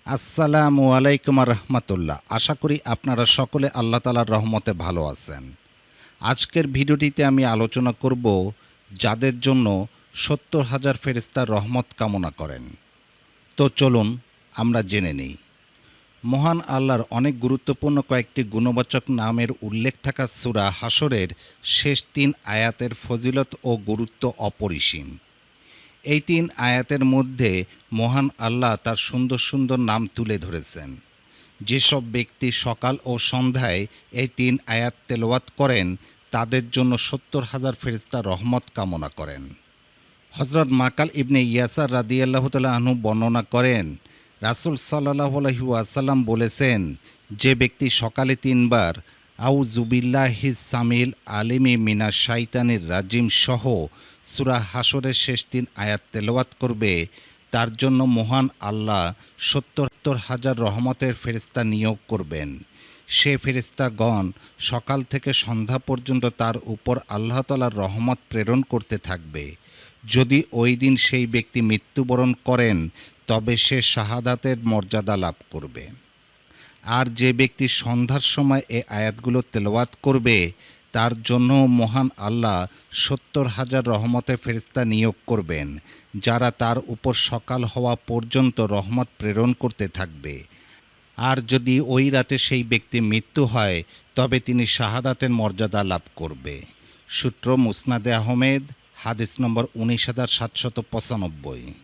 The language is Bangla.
আসসালামু আলাইকুম রহমতুল্লাহ। আশা করি আপনারা সকলে আল্লাহ তাআলার রহমতে ভালো আছেন। আজকের ভিডিওটিতে আমি আলোচনা করব যাদের জন্য ৭০,০০০ ফেরেশতার রহমত কামনা করেন। তো চলুন আমরা জেনে নিই। মহান আল্লাহর অনেক গুরুত্বপূর্ণ কয়েকটি গুণবাচক নামের উল্লেখ থাকা সূরা হাশরের শেষ ৩ আয়াতের ফজিলত ও গুরুত্ব অপরিসীম। এই ৩ আয়াতের মধ্যে মহান আল্লাহ তার সুন্দর সুন্দর নাম তুলে ধরেছেন। যেসব ব্যক্তি সকাল ও সন্ধ্যায় এই ৩ আয়াত তেলাওয়াত করেন তাদের জন্য ৭০,০০০ ফেরেশতা রহমত কামনা করেন। হযরত মাকাল ইবনে ইয়াসার রাদিয়াল্লাহু তাআলা আনহু বর্ণনা করেন, রাসূল সাল্লাল্লাহু আলাইহি ওয়াসাল্লাম বলেছেন, যে ব্যক্তি সকালে ৩ বার আউযুবিল্লাহিস সামিল আলিমি মিনাশ শাইতানির রাজিম সহ সূরা হাশরের শেষ ৩ আয়াত তেলাওয়াত করবে তার জন্য মহান আল্লাহ ৭০,০০০ রহমতের ফেরেশতা নিয়োগ করবেন। সে ফেরেশতাগণ সকাল থেকে সন্ধ্যা পর্যন্ত তার উপর আল্লাহ তাআলার রহমত প্রেরণ করতে থাকবে। যদি ওই দিন সেই ব্যক্তি মৃত্যুবরণ করেন তবে সে শাহাদাতের মর্যাদা লাভ করবে। আর যে ব্যক্তি সন্ধ্যার সময় এ আয়াতগুলো তেলাওয়াত করবে তার জন্য মহান আল্লাহ ৭০,০০০ রহমতের ফেরেশতা নিয়োগ করবেন, যারা তার উপর সকাল হওয়া পর্যন্ত রহমত প্রেরণ করতে থাকবে। আর যদি ওই রাতে সেই ব্যক্তি মৃত্যু হয় তবে তিনি শাহাদাতের মর্যাদা লাভ করবে। সূত্র মুসনাদে আহমেদ, হাদিস নম্বর ১৯,৭৯৫।